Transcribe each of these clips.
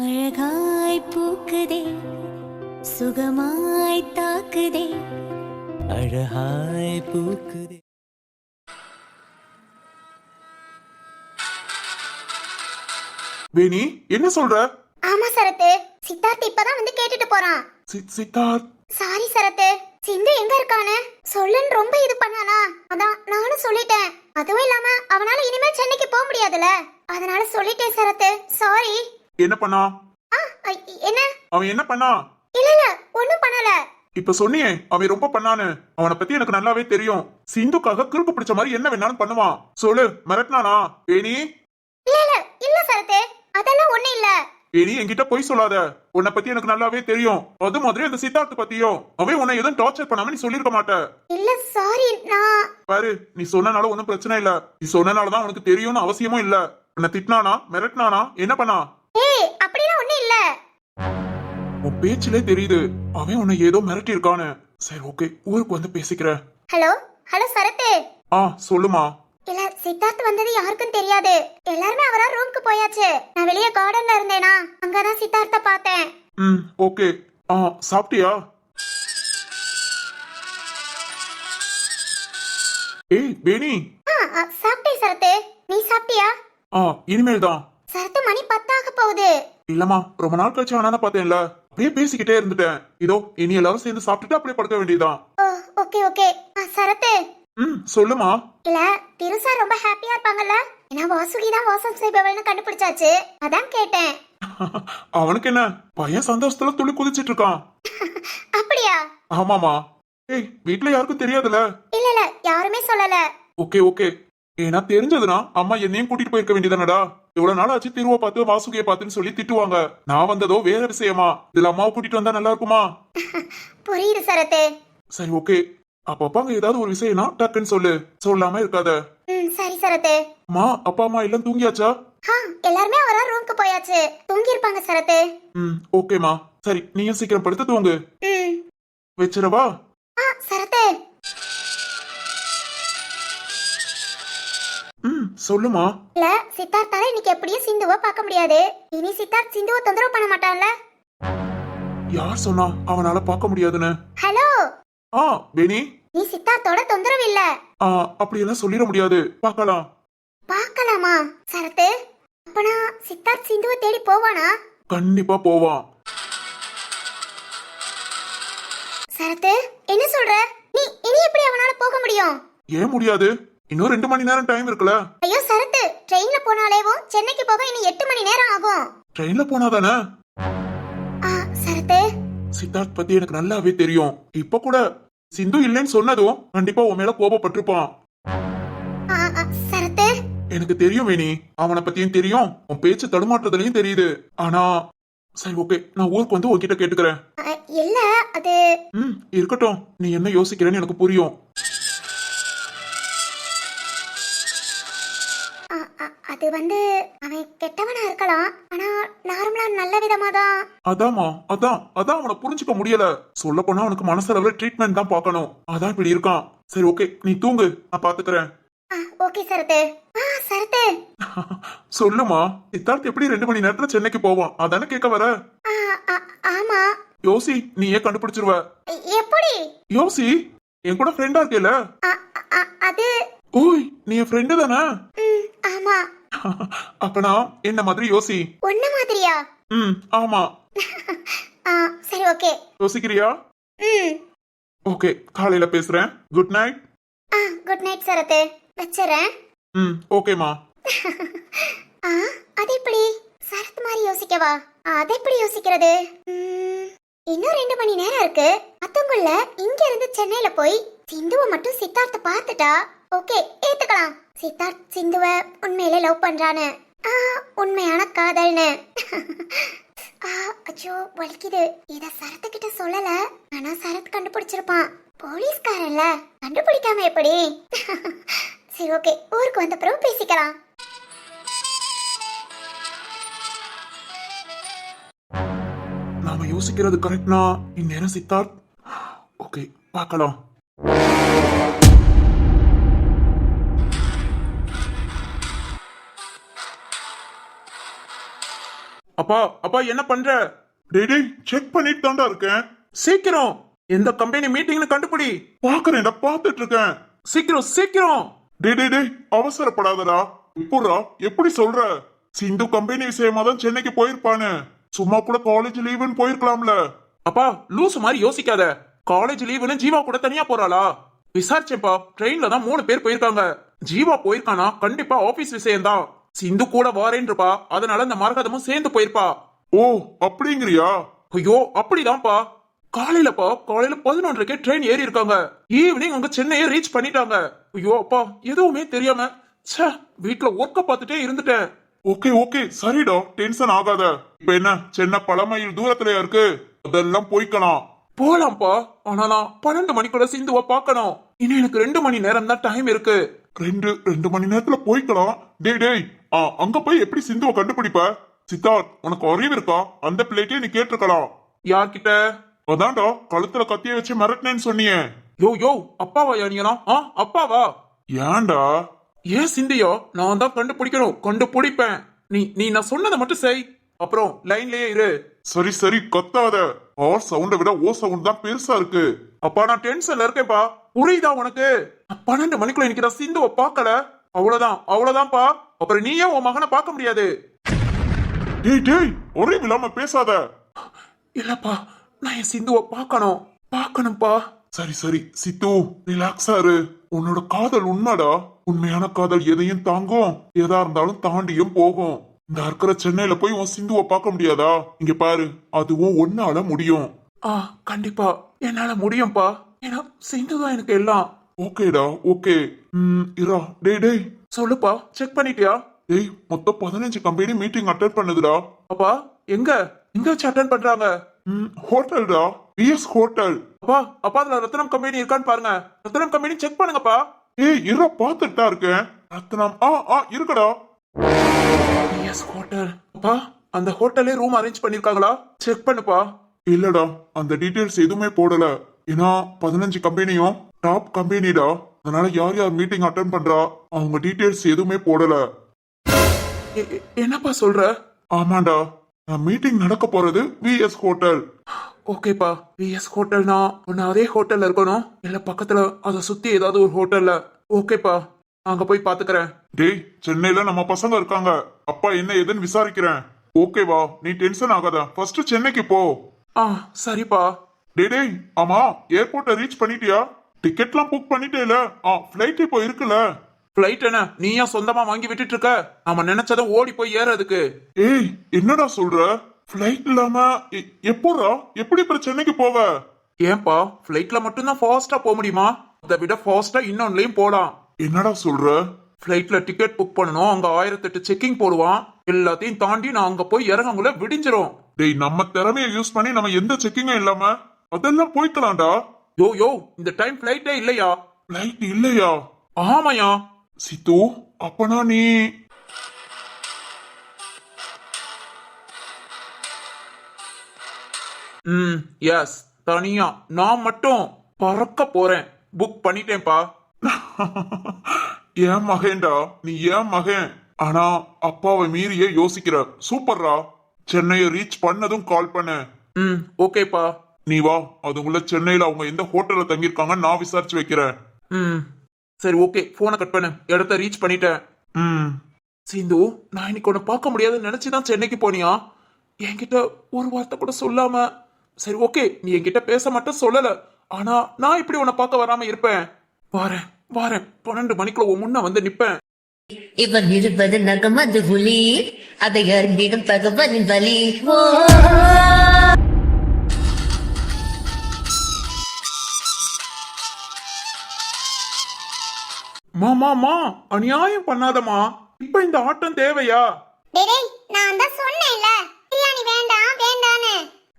அழகாய் பூக்குதே சுகமாய் தாக்குதே அழகாய் பூக்குதே. வேணி என்ன சொல்ற? ஆமா சரத்து, சித்தார்த் இப்பதான் வந்து கேட்டுட்டு போறான். சித்தார்த் சாரி சரத்து, சிந்து எங்க இருக்கானு சொல்லுன்னு ரொம்ப இது பண்ணானா, அதான் நானும் சொல்லிட்டேன். அதுவும் இல்லாம அவனால இனிமேல் சென்னைக்கு போக முடியாதுல, அதனால சொல்லிட்டேன் சரத்து, சாரி. என்ன பண்ணா? என்ன அவன் என்ன பண்ணா? இல்ல இல்ல ஒண்ணும் பண்ணல. இப்ப சொன்னியே அவன் ரொம்ப பண்ணானு, அவனை பத்தி எனக்கு நல்லாவே தெரியும். சிந்துக்காக கிறுக்கு பிடிச்ச மாதிரி என்ன வேணாலும் பண்ணுவான். சொல்லு, மிரட்டினானா? வேணி இல்ல இல்ல இல்ல சரத்து, அதெல்லாம் ஒண்ணு இல்ல. வேணி என்கிட்ட போய் சொல்லாத, உன்னை பத்தி எனக்கு நல்லாவே தெரியும். அது மாதிரி அந்த சித்தார்த்த பத்தியும் அவன் உன்னை எதுவும் டார்ச்சர் பண்ணாம நீ சொல்லிருக்க மாட்ட. இல்ல சாரி. நான் பாரு, நீ சொன்னனால ஒன்னும் பிரச்சனை இல்ல. நீ சொன்னனாலதான் உனக்கு தெரியும்னு அவசியமும் இல்ல. உன்னை திட்டினானா, மிரட்டினானா, என்ன பண்ணா? ஏய் அப்படிலாம் ஒண்ணு இல்ல. உன் பேச்சிலே தெரியுது அவன் உன்னை ஏதோ மிரட்டி இருக்கானு. சரி ஓகே, ஊருக்கு வந்து பேசிக்கிறேன். ஹலோ ஹலோ சரத்து. சொல்லுமா. இல்ல சித்தார்த் வந்தது யாருக்கும் தெரியாது, எல்லாருமே அவரா ரூமுக்கு போயாச்சு. நான் வெளியே கார்டன்ல இருந்தேனா, அங்கதான் சித்தார்த்த பார்த்தேன். ஓகே. சாப்பிட்டியா? ஏய் வேணி. சாப்பிட்டேன் சரத்து, நீ சாப்பிட்டியா? இனிமேல் தான். சரத்து மணி 10 ஆக போகுது. இல்லம்மா, ரொம்ப நாள் கழிச்சு ஆனா பார்த்தேன்ல, அப்படியே பேசிக்கிட்டே இருந்துட்டேன். இதோ இனி எல்லாரும் சேர்ந்து சாப்பிட்டுட்டு அப்படியே படுக்க வேண்டியதுதான். Okay okay. சரத்து. சொல்லுமா. இல்ல திருசா ரொம்ப ஹாப்பியா இருப்பாங்கல்ல, ஏன்னா வாசுகி தான் வாசம் செய்பவள்னு கண்டுபிடிச்சாச்சு, அதான் கேட்டேன். அவனுக்கு என்ன, பையன் சந்தோஷத்துல துளி குதிச்சிட்டு இருக்கான். அப்படியா? ஆமாமா. ஏய் வீட்டுல யாருக்கும் தெரியாதுல? இல்ல இல்ல யாருமே சொல்லல. Okay okay. ஏன்னா தெரிஞ்சதுன்னா அம்மா என்னையும் கூட்டிட்டு போயிருக்க வேண்டியதானடா. இவ்வளவு நாள் ஆச்சு திருவ பார்த்து வாசுகிய பார்த்துன்னு சொல்லி திட்டுவாங்க. நான் வந்ததோ வேற விஷயமா, இதுல அம்மாவை கூட்டிட்டு வந்தா நல்லா இருக்குமா? புரியுது சரத்து. சரி ஓகே. அப்ப அங்க ஏதாவது ஒரு விஷயம்னா டக்குன்னு சொல்லு, சொல்லாம இருக்காத. சரி சரத்து. அம்மா அப்பா அம்மா எல்லாம் தூங்கியாச்சா? எல்லாருமே அவரா ரூமுக்கு போயாச்சு, தூங்கி இருப்பாங்க சரத்து. ஓகேமா. சரி நீயும் சீக்கிரம் படுத்து தூங்கு. வச்சிரவா? சரத்து. சொல்லுமா. இல்ல சித்தார்த்தால இன்னைக்கு எப்படியும் சிந்துவ பார்க்க முடியாது. இனி சித்தார்த் சிந்துவ தொந்தரவு பண்ண மாட்டான்ல? யார் சொன்னா அவனால பார்க்க முடியாதுன்னு? ஹலோ. வேணி, நீ சித்தார்த்தோட தொந்தரவு இல்ல. அப்படி எல்லாம் சொல்லிட முடியாது. பார்க்கலாம். பார்க்கலாமா சரத்து? அப்பனா சித்தார்த் சிந்துவ தேடி போவானா? கண்டிப்பா போவான். சரத்து என்ன சொல்ற நீ? இனி எப்படி அவனால போக முடியும்? ஏன் முடியாது? இன்னும் 2 மணி நேரம் டைம் இருக்குல்ல. ஐயோ சரத்து, ட்ரெயின்ல போனாலேவும் சென்னைக்கு போக இன்னும் 8 மணி நேரம் ஆகும். ட்ரெயின்ல போனாதானே? சரத்து, சித்தார்த் பத்தி எனக்கு நல்லாவே தெரியும். இப்ப கூட சிந்து இல்லைன்னு சொன்னதும் கண்டிப்பா உன் மேல கோபப்பட்டிருப்பான். சரத்து எனக்கு தெரியும் வேணி, அவனை பத்தியும் தெரியும், உன் பேச்சு தடுமாற்றத்திலையும் தெரியுது. ஆனா சரி ஓகே, நான் ஊருக்கு வந்து உன்கிட்ட கேட்டுக்கிறேன். இல்ல அது இருக்கட்டும், நீ என்ன யோசிக்கிறேன்னு எனக்கு புரியும். அது வந்து அவன் கெட்டவனா இருக்கலாம், ஆனா நார்மலா நல்ல விதமா தான். அதான் அவனை புரிஞ்சுக்க முடியல. சொல்ல போனா அவனுக்கு மனசளவுல ட்ரீட்மெண்ட் தான் பார்க்கணும். அதான் இப்படி இருக்கான். சரி ஓகே, நீ தூங்கு, நான் பாத்துக்கிறேன். ஓகே சரத்து. சரத்து சொல்லுமா. சித்தார்த் எப்படி 2 மணி நேரத்துல சென்னைக்கு போவான், அதானே கேட்க வர? ஆமா. யோசி, நீயே கண்டுபிடிச்சிருவ. எப்படி? யோசி, என் கூட ஃப்ரெண்டா இருக்கேல. அது ஓய், நீ என் ஃப்ரெண்டு தானே? ஆமா. அப்பனா என்ன மாதிரி யோசி. ஒண்ணு மாதிரியா? ஆமா. சரி ஓகே. யோசிக்கிறியா? ஓகே, காலையில பேசுறேன். Good night. குட் நைட் சரத்து, வச்சறேன். ஓகேமா. அது எப்படி சரத் மாதிரி யோசிக்கவா? அது எப்படி யோசிக்கிறது? இன்னும் 2 மணி நேரம் இருக்கு. அத்தங்குள்ள இங்க இருந்து சென்னையில போய் சிந்துவ மட்டும் சித்தார்த்த பார்த்துட்டா ஓகே, ஏத்துக்கலாம். சித்தார்த் சிந்துவ உண்மையிலே லவ் பண்றானு, உண்மையான காதல்னு. அச்சோ வலிக்குது. இத சரத்து கிட்ட சொல்லல, ஆனா சரத் கண்டுபிடிச்சிருப்பான். போலீஸ்காரன்ல, கண்டுபிடிக்காம எப்படி? சரி ஓகே, ஊருக்கு வந்த பிறகு பேசிக்கலாம். நாம யோசிக்கிறது கரெக்ட்னா இந்நேரம் சித்தார்த். ஓகே, பார்க்கலாம். அப்பா அப்பா என்ன பண்ற? டேய் செக் பண்ணிட்டு தான்டா இருக்கேன். சீக்கிரம் எந்த கம்பெனி மீட்டிங்னு கண்டுபிடி. பாக்குறேன்டா, பாத்துட்டு இருக்கேன். சீக்கிரம் சீக்கிரம். டேய் அவசரப்படாதடா. இப்போடா எப்படி சொல்ற? சிந்து கம்பெனி விஷயமா தான் சென்னைக்கு போயிருப்பானு. சும்மா கூட காலேஜ் லீவுன்னு போயிருக்கலாம்ல. அப்பா லூசு மாதிரி யோசிக்காத. காலேஜ் லீவுன்னு ஜீவா கூட தனியா போறாளா? விசாரிச்சேப்பா, ட்ரெயின்ல தான் 3 பேர் போயிருக்காங்க. ஜீவா போயிருக்கானா கண்டிப்பா ஆபீஸ் விஷயம்தான். சிந்து கூட வாரேன்றப்பா, அதனால இந்த மரகதமும் சேர்ந்து போயிருப்பா. ஓ அப்படிங்கிறியா? ஐயோ அப்படிதான்ப்பா. காலையில 11:30க்கே ட்ரெயின் ஏறி இருக்காங்க. ஈவினிங் உங்க சென்னையை ரீச் பண்ணிட்டாங்க. ஐயோ அப்பா, எதுவுமே தெரியாம வீட்டுல ஒர்க்க பார்த்துட்டே இருந்துட்டேன். ஓகே சரிடா, டென்ஷன் ஆகாத. இப்ப என்ன, சென்னை பல மைல் தூரத்துலயா இருக்கு? அதெல்லாம் போய்க்கலாம். போலாம்ப்பா, ஆனா நான் 12 மணிக்குள்ள சிந்துவ பாக்கணும். இன்னும் எனக்கு 2 மணி நேரம் தான் டைம் இருக்கு. ரெண்டு மணி நேரத்துல போய்க்கலாம். டேய் அங்க போய் எப்படி சிந்துவ கண்டுபிடிப்ப? சித்தார்த், உனக்கு அறிவு இருக்கா? அந்த பிளேட்டே நீ கேட்டிருக்கலாம். யார்கிட்ட? அதான்டா கழுத்துல கத்திய வச்சு மிரட்டினேன்னு சொன்னியே. யோ அப்பாவா நீங்களாம்? அப்பாவா? ஏன்டா? ஏன் சிந்தியோ? நான் தான் கண்டுபிடிக்கணும். கண்டுபிடிப்பேன். நீ நான் சொன்னதை மட்டும் செய். அப்புறம் லைன்லயே இரு. சரி கத்தாத. ஆர் சவுண்ட விட ஓ சவுண்ட் தான் பெருசா இருக்கு. அப்பா நான் டென்ஷன்ல இருக்கேன்ப்பா. புரியுதா உனக்கு? 12 மணிக்குள்ள இன்னைக்கு நான் சிந்துவை பார்க்கல. அவ்வளவுதான்ப்பா. அப்புறம் நீ ஏன் உன் மகனை பார்க்க முடியாது? டேய் ஒரே இல்லாம பேசாத. இல்லப்பா, நான் என் சிந்துவை பார்க்கணும்ப்பா. சரி சித்து, ரிலாக்ஸா இரு. உன்னோட காதல் உண்மைடா. உண்மையான காதல் எதையும் தாங்கும், எதா இருந்தாலும் தாண்டியும் போகும். இந்த இருக்கிற சென்னையில போய் உன் சிந்துவை பார்க்க முடியாதா? இங்க பாரு, அதுவும் ஒன்னால முடியும். கண்டிப்பா என்னால முடியும்பா. ஏன்னா சிந்து தான் எனக்கு எல்லாம். ஓகேடா ஓகே. இரா. டேய் சொல்லுப்பா, செக் பண்ணிட்டியா? டேய் மொத்தம் 15 கம்பெனி மீட்டிங் அட்டெண்ட் பண்ணுதுடா. அப்பா எங்க வச்சு அட்டெண்ட் பண்றாங்க? ஹோட்டல்டா, பிஎஸ் ஹோட்டல். அப்பா அதுல ரத்னம் கம்பெனி இருக்கான்னு பாருங்க. ரத்னம் கம்பெனி செக் பண்ணுங்கப்பா. ஏய் இரா, பாத்துட்டா இருக்கேன். ரத்னம் இருக்குடா. PS hotel. அப்பா அந்த ஹோட்டல்லே ரூம் அரேஞ்ச் பண்ணிருக்காங்களா? செக் பண்ணுப்பா. இல்லடா, அந்த டீடைல்ஸ் எதுவுமே போடல. ஏன்னா 15 கம்பெனியும் டாப் கம்பெனிடா. அதனால யார் மீட்டிங் அட்டெண்ட் பண்றா அவங்க டீடைல்ஸ் எதுவுமே போடல. என்னப்பா சொல்ற? ஆமாண்டா, மீட்டிங் நடக்க போறது விஎஸ் ஹோட்டல். ஓகேப்பா, விஎஸ் ஹோட்டல்னா ஒன்னு அதே ஹோட்டல்ல இருக்கணும், இல்ல பக்கத்துல அதை சுத்தி ஏதாவது ஒரு ஹோட்டல்ல. ஓகேப்பா, அங்க போய் பாத்துக்கிறேன். டேய் சென்னையில நம்ம பசங்க இருக்காங்க. அப்பா என்ன ஏதுன்னு விசாரிக்கிறேன். ஓகேவா, நீ டென்ஷன் ஆகாத. ஃபர்ஸ்ட் சென்னைக்கு போ. சரிப்பா. டேய் ஆமா, ஏர்போர்ட்டை ரீச் பண்ணிட்டியா? டிக்கெட்லாம் புக் பண்ணிட்டேல? ஃபிளைட் இப்போ இருக்குல்ல? ஃபிளைட் என்ன நீயா சொந்தமா வாங்கி விட்டுட்டு இருக்க? நாம நினைச்சத ஓடி போய் ஏறதுக்கு. ஏய் என்னடா சொல்ற? ஃபிளைட் இல்லாம எப்படி சென்னைக்கு போவ? ஏன்பா, ஃபிளைட்ல மட்டும்தான் ஃபாஸ்டா போக முடியுமா? அதை விட ஃபாஸ்டா இன்னொன்னுலயும் போலாம். என்னடா சொல்ற? ஃபிளைட்ல டிக்கெட் புக் பண்ணணும், அங்க 1008 செக்கிங் போடுவான். எல்லாத்தையும் தாண்டி நான் அங்க போய் இறங்கக்குள்ள விடிஞ்சிரும். டேய் நம்ம திறமையை யூஸ் பண்ணி நம்ம எந்த செக்கிங்கும் இல்லாம அதெல்லாம் போய்க்கலாம்டா. யோ இந்த டைம் ஃபிளைட்டே இல்லையா? ஃபிளைட் இல்லையா? ஆமாயா. சித்து, அப்பனா நீ எஸ், தனியா நான் மட்டும் பறக்க போறேன். புக் பண்ணிட்டேன்ப்பா. ஏன் மகன்டா, நீ ஏன் மகன்? ஆனா அப்பாவை மீறியே யோசிக்கிற. சூப்பர்ரா. சென்னையை ரீச் பண்ணதும் கால் பண்ண. ஓகேப்பா. நீ வா, அதுக்குள்ள சென்னையில அவங்க எந்த ஹோட்டல்ல தங்கியிருக்காங்க நான் விசாரிச்சு வைக்கிறேன். சரி ஓகே, போனை கட் பண்ணு. இடத்த ரீச் பண்ணிட்டேன். சிந்து, நான் இன்னைக்கு உன்னை பார்க்க முடியாதுன்னு நினைச்சுதான் சென்னைக்கு போனியா? என்கிட்ட ஒரு வார்த்தை கூட சொல்லாம. சரி ஓகே, நீ என்கிட்ட பேச மட்டும் சொல்லல. ஆனா நான் இப்படி உன்னை பார்க்க வராம இருப்பேன்? வாரேன் 12 மணிக்குள்ள முன்ன வந்து நிப்பேன். இவன் இருப்பது நகமது புலி, அதை அறிந்திடும் பகவனின் வலி. மாமா அநியாயம் பண்ணாதமா. இப்ப இந்த ஆட்டம் தேவையா? டேய் நான் தான் சொன்னேன்ல, பிரியாணி வேண்டான்னு.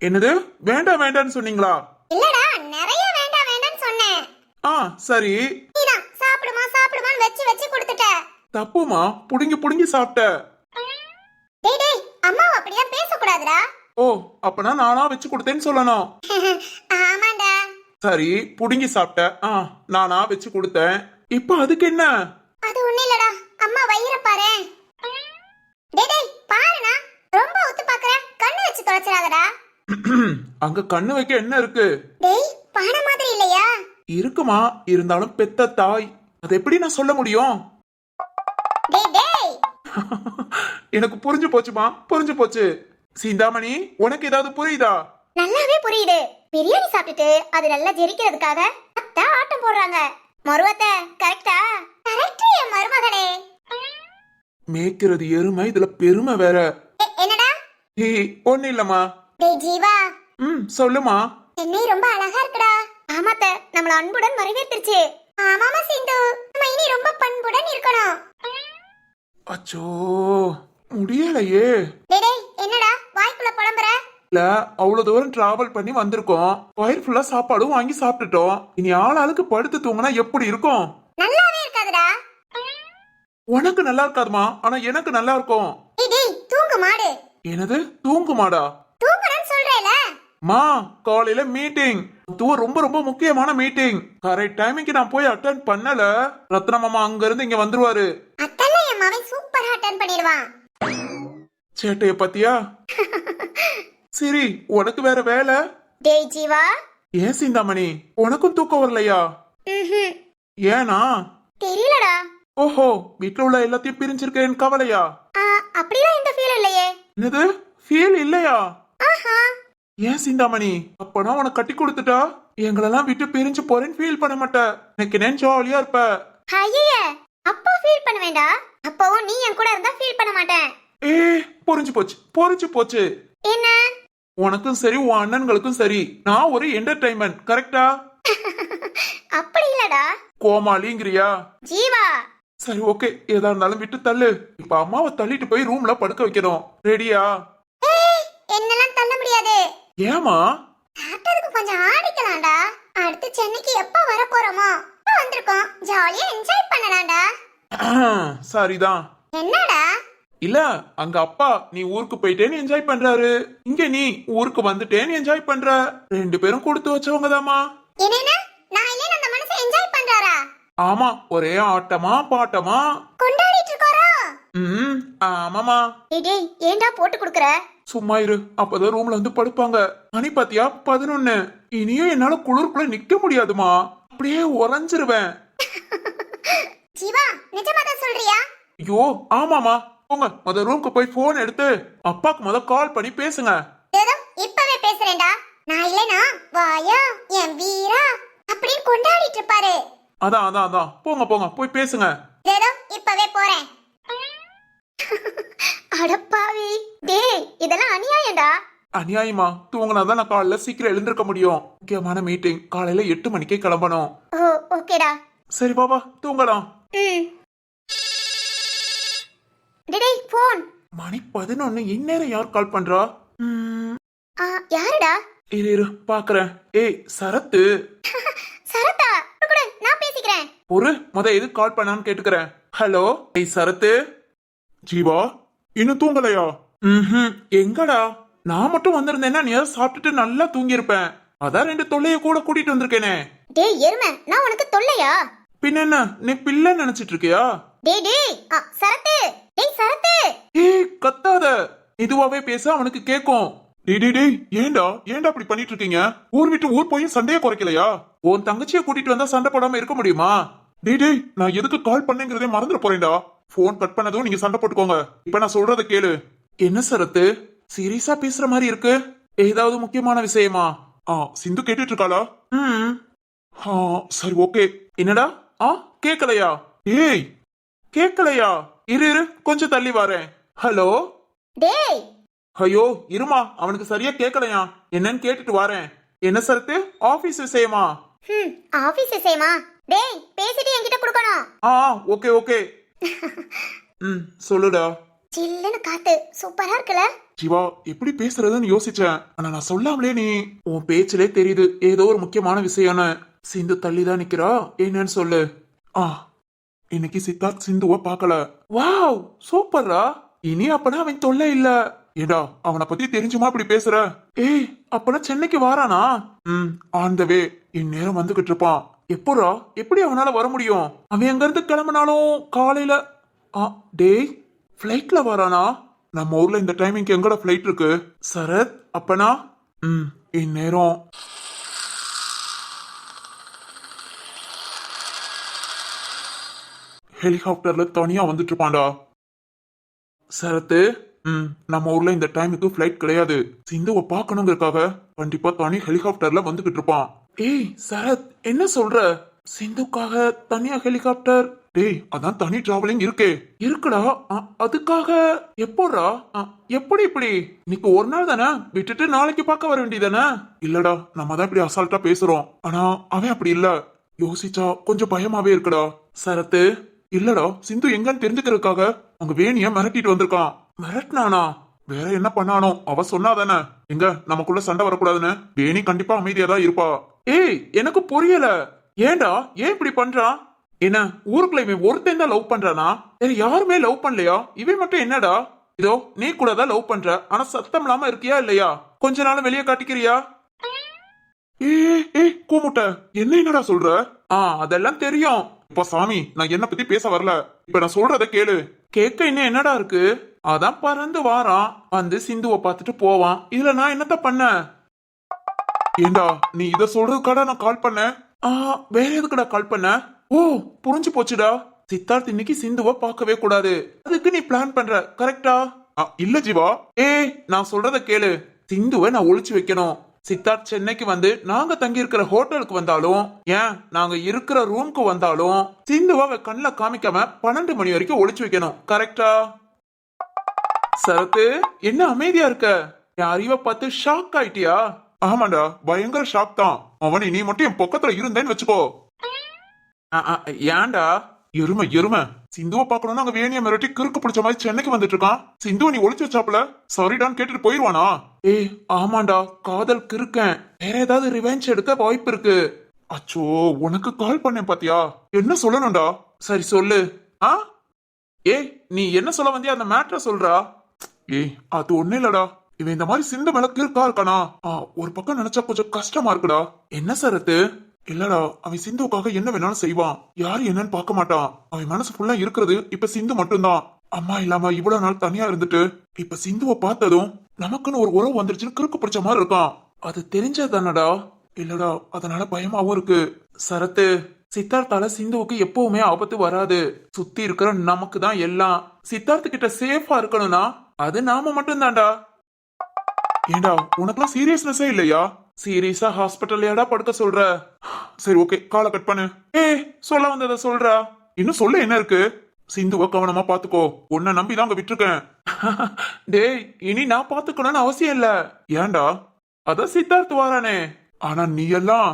என்னது வேண்டான்னு சொன்னீங்களா? இல்லடா, நிறைய வேண்டான்னு சொன்னேன். சரி. நீதான் சாப்பிடுமான்னு வச்சு கொடுத்துட்ட. தப்புமா, புடுங்கி சாப்பிட்ட. டேய் அம்மாவை அப்படியே பேசக்கூடாதுடா. ஓ, அப்பனா நானா வச்சு கொடுத்தேன்னு சொல்லணும். ஆமாண்டா. சரி, புடுங்கி சாப்பிட்ட. நானா வச்சு கொடுத்தேன். இப்ப அதுக்கு என்ன? அது ஒண்ணு இல்லடா, அம்மா வயிற பாரு. டேய் பாருனா, ரொம்ப ஒத்து பாக்குற. வச்சிடாதடா. அங்க கண்ணு வைக்க என்ன இருக்கு? டேய் பானை மாதிரி இல்லையா? இருக்குமா, இருந்தாலும் பெத்த தாய், அது எப்படி நான் சொல்ல முடியும்? டேய் டேய் எனக்கு புரிஞ்சு போச்சுமா, புரிஞ்சு போச்சு. சிந்தாமணி, உனக்கு ஏதாவது புரியுதா? நல்லாவே புரியுது. பிரியாணி சாப்பிட்டுட்டு அது நல்லா ஜெரிக்கிறதுக்காக அத்தை ஆட்டம் போடுறாங்க. மருவத்தை கரெக்டா? கரெக்ட் என் மருமகனே. மேய்க்கிறது எருமை, இதுல பெருமை வேற. என்னடா? ஏய், ஒண்ணு இல்லம்மா. டேய் ஜீவா, சொல்லுமா. சென்னை ரொம்ப அழகா இருக்குடா. ஆமாத்த, நம்மள அன்புடன் வரவேற்றுச்சு. ஆமாமா சிந்து, நம்ம இனி ரொம்ப பண்புடன் இருக்கணும். அச்சோ, முடியலையே. டேய் டேய், என்னடா வாய்க்குள்ள புலம்புற? இல்ல, அவ்வளவு தூரம் டிராவல் பண்ணி வந்திருக்கோம். வயிறு ஃபுல்லா சாப்பாடும் வாங்கி சாப்பிட்டுட்டோம். இனி ஆளாளுக்கு படுத்து தூங்கினா எப்படி இருக்கும்? நல்லாவே இருக்காதுடா. உனக்கு நல்லா இருக்காதுமா, ஆனா எனக்கு நல்லா இருக்கும். டேய் டேய், தூங்கு மாடு. என்னது தூங்குமாடா? தூங்கணும்னு சொல்றேல. மா, காலையில மீட்டிங், ரொம்ப ரொம்ப முக்கியமான மீட்டிங். கரெக்ட் டைமிங்க்கு நான் போய் அட்டென்ட் பண்ணல. ரத்ன மாமா அங்க இருந்து இங்க வந்துருவாரு. அத்தல்ல என் மகன் சூப்பரா அட்டென்ட் பண்ணிடுவான். சேட்டைய பத்தியா? சரி, உனக்கு வேற வேலை? டேய் ஜீவா. ஏன் சிந்தாமணி, உனக்கும் தூக்கம் வரலையா? ஏனா? தெரியலடா. ஓஹோ, வீட்டுல உள்ள எல்லாத்தையும் பிரிஞ்சிருக்கேன் கவலையா? அப்படிலாம் எந்த ஃபீல் இல்லையே. என்னது ஃபீல் இல்லையா? ஆஹா. ஏன் சிந்தாமணி, அப்பனா உனக்கு கட்டி கொடுத்துட்டா எங்களெல்லாம் விட்டு பிரிஞ்சு போறேன்னு ஃபீல் பண்ண மாட்டேன். எனக்கு நான் ஜாலியா இருப்ப. ஐயே, அப்போ ஃபீல் பண்ண வேண்டாம். அப்பவும் நீ என் கூட இருந்தா ஃபீல் பண்ண மாட்டேன். ஏ, புரிஞ்சு போச்சு, புரிஞ்சு போச்சு. என்ன? உனக்கும் சரி, உன் அண்ணன்களுக்கும் சரி, நான் ஒரு என்டர்டைன்மெண்ட், கரெக்டா? அப்படி இல்லடா. கோமாளிங்கிறியா? ஜீவா. சரி, ஓகே, ஏதா இருந்தாலும் விட்டு தள்ளு. இப்ப அம்மாவை தள்ளிட்டு போய் ரூம்ல படுக்க வைக்கணும். ரெடியா? என்னெல்லாம் தள்ள முடியாது. ஏமா? சாப்பிட்டதுக்கு கொஞ்சம் ஆடிக்கலாம்டா. அடுத்து சென்னைக்கு எப்ப வர போறோமோ அப்ப வந்திருக்கோம். ஜாலியா என்ஜாய் பண்ணலாம்டா. சரிதான். என்னடா? இல்ல, அங்க அப்பா நீ ஊருக்கு போயிட்டேன்னு என்ஜாய் பண்றாரு, இங்க நீ ஊருக்கு வந்துட்டேன்னு என்ஜாய் பண்ற. ரெண்டு பேரும் கொடுத்து வச்சவங்கதாமா. என்னன்னா நான் இல்ல அந்த மனசை என்ஜாய் பண்றாரா? ஆமா, ஒரே ஆட்டமா பாட்டமா கொண்டாடிட்டு இருக்கோரா? ஆமாமா. டேய் ஏன்டா போட்டு குடுக்குற? சும்மா இரு, அப்பதான் ரூம்ல வந்து படுப்பாங்க. மணி பாத்தியா 11. இனியும் என்னால குளிர்க்குள்ள நிக்க முடியாதுமா, அப்படியே உறைஞ்சிருவேன். ஜீவா, நிஜமா தான் சொல்றியா? ஐயோ ஆமாமா. போங்க, முத ரூம்க்கு போய் போன் எடுத்து அப்பாக்கு முத கால் பண்ணி பேசுங்க. ஏதோ இப்பவே பேசுறேன்டா. நான் இல்லனா வாயா என் வீரா அப்படின்னு கொண்டாடிட்டு இருப்பாரு. அதான் அதான் அதான், போங்க போங்க போய் பேசுங்க. ஏதோ இப்பவே போறேன். அடப்பாவி, டேய் இதெல்லாம் அநியாயம்டா. அநியாயமா? தூங்கினாதான் நான் காலைல சீக்கிரம் எழுந்திருக்க முடியும். முக்கியமான மீட்டிங் காலையில 8 மணிக்கே கிளம்பணும். ஓ ஓகேடா. சரி பாபா, தூங்கலாம். டேய் போன். மணி 11. இந்நேரம் யார் கால் பண்றா? யாருடா? இரு இரு பாக்குறேன். ஏய் சரத்து. சரத்தா? கூட நான் பேசிக்கிறேன். ஒரு முத எது கால் பண்ணான்னு கேட்டுக்கிறேன். ஹலோ. ஏய் சரத்து. ஜீவா, இன்னும் தூங்கலையா? எங்கடா? நான் மட்டும் வந்திருந்தேன்னா நீ சாப்பிட்டுட்டு நல்லா தூங்கி இருப்பேன். அதான் 2 தொல்லைய கூட கூட்டிட்டு வந்திருக்கேனே. டேய் எருமை, நான் உனக்கு தொல்லையா? பின்ன என்ன, நீ பிள்ளை நினைச்சிட்டு இருக்கியா? டேய் டேய் சரத்து. டேய் சரத்து. ஏய் கத்தாத, இதுவாவே பேச அவனுக்கு கேக்கும். டேய் ஏண்டா அப்படி பண்ணிட்டு இருக்கீங்க? ஊர் விட்டு ஊர் போய் சண்டையை குறைக்கலையா? உன் தங்கச்சியை கூட்டிட்டு வந்தா சண்டை போடாம இருக்க முடியுமா? டேய் நான் எதுக்கு கால் பண்ணேங்கிறதே மறந்துட போறேன்டா. போன் கட் பண்ணதும் நீங்க சண்டை போட்டுக்கோங்க. இப்ப நான் சொல்றத கேளு. என்ன சரத்து, சீரியஸா பேசுற மாதிரி இருக்கு? ஏதாவது முக்கியமான விஷயமா? சிந்து கேட்டுட்டு இருக்காளா? சரி ஓகே. என்னடா கேக்கலையா? ஏய் கேக்கலையா? இரு கொஞ்சம் தள்ளி வரேன். ஹலோ. டேய் ஐயோ இருமா, அவனுக்கு சரியா கேக்கலையா, என்னன்னு கேட்டுட்டு வரேன். என்ன சரத்து, ஆபீஸ் விஷயமா? ஆபீஸ் விஷயமா? டேய் பேசிட்டு என்கிட்ட கொடுக்கணும். Okay okay. சொல்லுடா. சில்லுன்னு காத்து சூப்பரா இருக்குல? ஜீவா, எப்படி பேசுறதுன்னு யோசிச்சேன். ஆனா நான் சொல்லாமலே நீ உன் பேச்சிலே தெரியுது ஏதோ ஒரு முக்கியமான விஷயம்னு. சிந்து தள்ளிதான் நிக்கிறா, என்னன்னு சொல்லு. இன்னைக்கு சித்தார்த் சிந்துவ பாக்கல. வாவ் சூப்பர்ரா. இனி அப்பனா அவன் தொல்லை இல்ல. ஏடா அவனை பத்தி தெரிஞ்சுமா இப்படி பேசுற? ஏய் அப்பனா சென்னைக்கு வாரானா? ஆன் த வே, இந்நேரம் வந்துகிட்டு இருப்பான். எப்படா எப்படி அவனால வர முடியும்? அவன் எங்க இருந்து கிளம்பினாலும் காலையில. டேய் ஃபிளைட்ல வரானா? நம்ம ஊர்ல இந்த டைமிங்க்கு எங்கடா ஃபிளைட் இருக்கு? சரத் அப்பனா இந்நேரம் ஹெலிகாப்டர்ல தனியா வந்துட்டு இருப்பான்டா. சரத்து நம்ம ஊர்ல இந்த டைமுக்கு ஃபிளைட் கிடையாது. சிந்துவை பார்க்கணுங்கிறதுக்காக கண்டிப்பா தனி ஹெலிகாப்டர்ல வந்துகிட்டு இருப்பான். ஏய் சரத், என்ன சொல்ற? சிந்துக்காக தனியா ஹெலிகாப்டர்? டேய், அதான் தனி டிராவலிங் இருக்கே. இருக்குடா. அதுக்காக எப்போடா? எப்படி இப்படி? இன்னைக்கு ஒரு நாள் தானே, விட்டுட்டு நாளைக்கு பார்க்க வர வேண்டியதானே? இல்லடா, நம்ம தான் இப்படி அசால்ட்டா பேசுறோம். ஆனா அவன் அப்படி இல்ல. யோசிச்சா கொஞ்சம் பயமாவே இருக்குடா. சரத்து, இல்லடா, சிந்து எங்கன்னு தெரிஞ்சுக்கிறதுக்காக உங்க வேணிய மிரட்டிட்டு வந்திருக்கான். மிரட்டினானா? வேற என்ன பண்ணானோ? அவ சொன்னாதானே எங்க நமக்குள்ள சண்டை வரக்கூடாதுன்னு. வேணி கண்டிப்பா அமைதியா தான் இருப்பா. ஏய், எனக்கு புரியல. ஏன்டா, ஏன் இப்படி பண்றான்? என்ன ஊருக்குள்ள இவன் ஒருத்தன் தான் லவ் பண்றானா? வேற யாருமே லவ் பண்ணலையா? இவன் மட்டும் என்னடா? இதோ நீ கூட தான் லவ் பண்ற, ஆனா சத்தம் இல்லாம இருக்கியா இல்லையா? கொஞ்ச நாள் வெளியே காட்டிக்கிறியா? ஏய் கூமுட்ட, என்னடா சொல்ற? அதெல்லாம் தெரியும். இப்ப சாமி, நான் என்ன பத்தி பேச வரல. இப்ப நான் சொல்றத கேளு. கேட்க இன்னும் என்னடா இருக்கு? அதான் பறந்து வாரான், வந்து சிந்துவை பார்த்துட்டு போவான். இதுல நான் என்னத்த பண்ண? ஏண்டா, நீ இத சொல்றதுக்காடா நான் கால் பண்ணேன். வேற எதுக்குடா கால் பண்ண? ஓ, புரிஞ்சு போச்சுடா. சித்தார்த் இன்னைக்கு சிந்துவை பார்க்கவே கூடாது, அதுக்கு நீ பிளான் பண்ற, கரெக்டா? இல்ல ஜீவா. நான் சொல்றத கேளு. சிந்துவை நான் ஒளிச்சு வைக்கணும். சித்தார்த் சென்னைக்கு வந்து நாங்க தங்கி இருக்கிற ஹோட்டலுக்கு வந்தாலும், ஏன் நாங்க இருக்கிற ரூம்க்கு வந்தாலும் சிந்துவை கண்ணுல காமிக்காம 12 மணி வரைக்கும் ஒளிச்சு வைக்கணும், கரெக்டா? சரத்து, என்ன அமைதியா இருக்க? என் அறிவை பார்த்து ஷாக் ஆயிட்டியா? ஆமாண்டா, பயங்கர ஷாக் தான். அவனை நீ மட்டும் என் பக்கத்துல இருந்தேன்னு வச்சுக்கோ. ஏன்டா? எருமை சிந்துவை பார்க்கணும்னு அங்க வேணிய மிரட்டி கிறுக்கு பிடிச்ச மாதிரி சென்னைக்கு வந்துட்டு இருக்கான். சிந்துவை நீ ஒளிச்சு வச்சாப்ல, சாரிடான்னு கேட்டுட்டு போயிருவானா? ஆமாண்டா, காதல் கிறுக்கேன். வேற ஏதாவது ரிவெஞ்ச் எடுக்க வாய்ப்பு இருக்கு. அச்சோ, உனக்கு கால் பண்ணேன் பாத்தியா? என்ன சொல்லணும்டா? சரி சொல்லு. நீ என்ன சொல்ல வந்தியா? அந்த மேட்டரை சொல்றா. அது ஒண்ணு இல்லடா. இவன் இந்த மாதிரி சிந்து மேல கிறுக்கா இருக்கானா? ஒரு பக்கம் நினைச்சா கொஞ்சம் கஷ்டமா இருக்குடா. என்ன சரத்து? இல்லடா, அவன் சிந்துவுக்காக என்ன வேணாலும் செய்வான். யாரு என்னன்னு பார்க்க மாட்டான். அவன் மனசு ஃபுல்லா இருக்கிறது இப்ப சிந்து மட்டும்தான். அம்மா இல்லாம இவ்வளவு நாள் தனியா இருந்துட்டு இப்ப சிந்துவை பார்த்ததும் நமக்குன்னு ஒரு உறவு வந்துருச்சுன்னு கிறுக்கு பிடிச்ச மாதிரி இருக்கான். அது தெரிஞ்சதானடா? இல்லடா, அதனால பயமாவும் இருக்கு. சரத்து, சித்தார்த்தால சிந்துவுக்கு எப்பவுமே ஆபத்து வராது. சுத்தி இருக்கிற நமக்கு தான் எல்லாம். சித்தார்த்து கிட்ட சேஃபா இருக்கணும்னா அது நாம மட்டும் தான்டா. ஏண்டா, உனக்குலாம் சீரியஸ்னஸே இல்லையா? சீரியஸா ஹாஸ்பிட்டல்லையாடா படுக்க சொல்ற? சரி ஓகே, காலை கட் பண்ணு. சொல்ல வந்தத சொல்றா. இன்னும் சொல்ல என்ன இருக்கு? சிந்துவை கவனமா பாத்துக்கோ. உன்னை நம்பிதான் அங்க விட்டுருக்கேன். டேய், இனி நான் பாத்துக்கணும்னு அவசியம் இல்ல. ஏன்டா? அதான் சித்தார்த்து வாரானே. ஆனா நீ எல்லாம்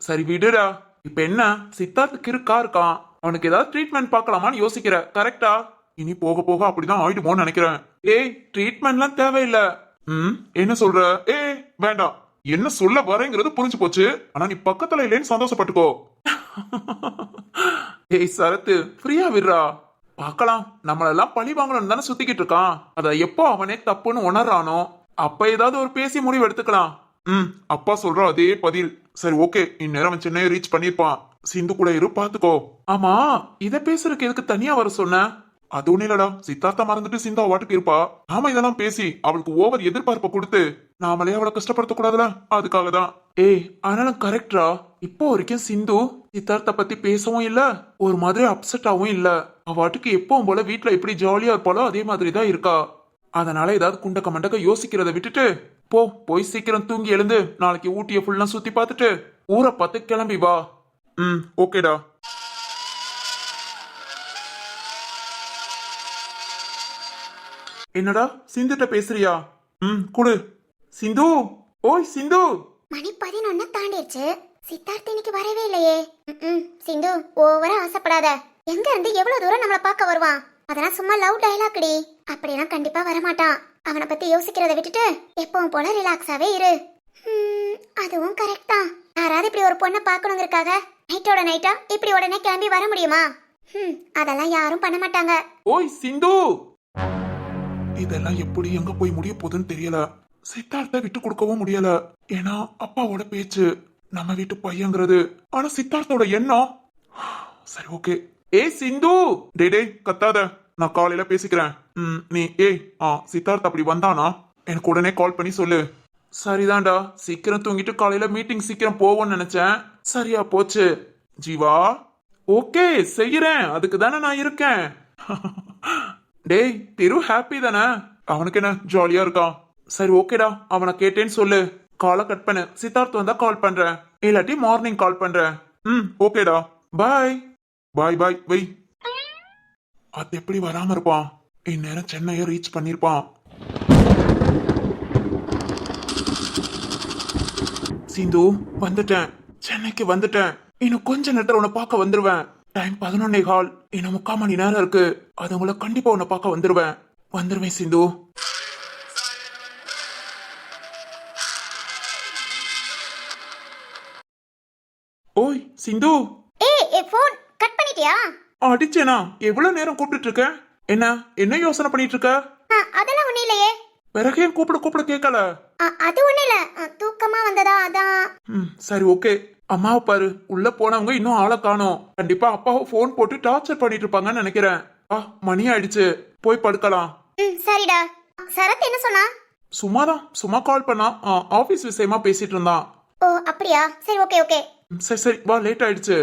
சரி விடுடா. இப்ப என்ன, சித்தார்த்துக்கு இருக்கா இருக்கான், அவனுக்கு ஏதாவது ட்ரீட்மெண்ட் பார்க்கலாமான்னு யோசிக்கிற, கரெக்டா? இனி போக போக அப்படிதான் ஆயிடுமோன்னு நினைக்கிறேன். ட்ரீட்மெண்ட்லாம் தேவையில்ல. என்ன சொல்ற? வேண்டாம். என்ன சொல்ல வரேங்கிறது புரிஞ்சு போச்சு. ஆனா நீ பக்கத்துல இல்லைன்னு சந்தோஷப்பட்டுக்கோ. சரத்து, ஃப்ரீயா விடுறா. பார்க்கலாம். நம்மளெல்லாம் பழி வாங்கணும்னு தானே சுத்திக்கிட்டு இருக்கான். அத எப்போ அவனே தப்புன்னு உணர்றானோ அப்ப ஏதாவது ஒரு பேசி முடிவு எடுத்துக்கலாம். அப்பா சொல்ற அதே பதில். சரி ஓகே, இந்நேரம் அவன் சென்னையை ரீச் பண்ணிருப்பான். சிந்து கூட இரு, பாத்துக்கோ. ஆமா, இத பேசுறதுக்கு எதுக்கு தனியா வர சொன்ன? அது ஒண்ணு இல்லடா, சித்தார்த்தா மறந்துட்டு சிந்தா வாட்டுக்கு இருப்பா. நாம இதெல்லாம் பேசி அவளுக்கு ஓவர் எதிர்பார்ப்ப கொடுத்து நாமளே அவளை கஷ்டப்படுத்த கூடாதுல, அதுக்காக தான். ஆனாலும் கரெக்டா. இப்போ வரைக்கும் சிந்து சித்தார்த்த பத்தி பேசவும் இல்ல, ஒரு மாதிரி அப்செட்டாவும் இல்ல. அவாட்டுக்கு எப்பவும் போல வீட்டுல எப்படி ஜாலியா இருப்பாளோ அதே மாதிரி தான் இருக்கா. அதனால ஏதாவது குண்டக்க மண்டக்க யோசிக்கிறத விட்டுட்டு போய் சீக்கிரம் தூங்கி எழுந்து நாளைக்கு ஊட்டிய ஃபுல்லா சுத்தி பார்த்துட்டு ஊரை பார்த்து கிளம்பி வா. ஓகேடா. என்னடா, சிந்துட்ட பேசுறியா? குடு. சிந்து, ஓய் சிந்து. மணி 11 தாண்டிடுச்சு. சித்தார்த் இன்னைக்கு வரவே இல்லையே. சிந்து, ஓவரா ஆசைப்படாத. எங்க இருந்து எவ்வளவு தூரம் நம்மள பார்க்க வருவான்? அதெல்லாம் சும்மா லவ் டயலாக்டி. அப்படியெல்லாம் கண்டிப்பா வரமாட்டான். அவனை பத்தி யோசிக்கிறத விட்டுட்டு எப்பவும் போல ரிலாக்ஸாவே இரு. அதுவும் கரெக்ட் தான். யாராவது இப்படி ஒரு பொண்ணை பார்க்கணுங்கிறதுக்காக நைட்டோட நைட்டா இப்படி உடனே கிளம்பி வர முடியுமா? அதெல்லாம் யாரும் பண்ண மாட்டாங்க. ஓய் சிந்து, இதெல்லாம் எப்படி எங்க போய் முடிய போகுதுன்னு தெரியல. சித்தார்த்த விட்டு கொடுக்கவும் முடியல. ஏன்னா அப்பாவோட பேச்சு, நம்ம வீட்டு பையங்கிறது. ஆனா சித்தார்த்தோட எண்ணம். சரி ஓகே. சிந்து, டே கத்தாத, நான் காலையில பேசிக்கிறேன். நீ சித்தார்த் அப்படி வந்தானா எனக்கு உடனே கால் பண்ணி சொல்லு. சரிதான்டா, சீக்கிரம் தூங்கிட்டு காலையில மீட்டிங் சீக்கிரம் போவோம்னு நினைச்சேன். சரியா போச்சு. ஜீவா, ஓகே செய்யறேன், அதுக்கு தானே நான் இருக்கேன். டேய் திரு ஹாப்பி தானே? அவனுக்கு என்ன ஜாலியா இருக்கான். சரி ஓகேடா, அவனை கேட்டேன்னு சொல்லு. காலை கட் பண்ணு, சித்தார்த் வந்தா கால் பண்றேன், இல்லாட்டி மார்னிங் கால் பண்றேன். ஓகேடா, பாய். பாய் பாய் வை. அது எப்படி வராம இருப்பான்? இந்நேரம் சென்னையை ரீச் பண்ணிருப்பான். சிந்து, வந்துட்டேன், சென்னைக்கு வந்துட்டேன். இன்னும் கொஞ்ச நேரத்துல உன்னை பார்க்க வந்துருவேன். டைம் 11:15. இன்னும் 3/4 மணி நேரம் இருக்கு. அது உங்களை கண்டிப்பா உன்னை பார்க்க வந்துருவேன் சிந்து. ஓய் சிந்து. ஏய் போன் கட் பண்ணிட்டியா? அடிச்சேனா? எவ்வளவு நேரம் கூப்பிட்டு இருக்க? என்ன யோசனை பண்ணிட்டு இருக்க? அதெல்லாம் ஒண்ணு இல்லையே. பிறகு ஏன் கூப்பிட கேட்கல? அது ஒண்ணு இல்ல, தூக்கமா வந்ததா அதான். சரி ஓகே. அம்மாவை பாரு, உள்ள போனவங்க இன்னும் ஆளை காணோம். கண்டிப்பா அப்பாவை போன் போட்டு டார்ச்சர் பண்ணிட்டு இருப்பாங்கன்னு நினைக்கிறேன். மணி ஆயிடுச்சு, போய் படுக்கலாம். சரிடா. சரத் என்ன சொன்னா? சும்மா கால் பண்ணா. ஆபீஸ் விஷயமா பேசிட்டு இருந்தான். ஓ அப்படியா? சரி ஓகே. சரி வா, லேட் ஆயிடுச்சு.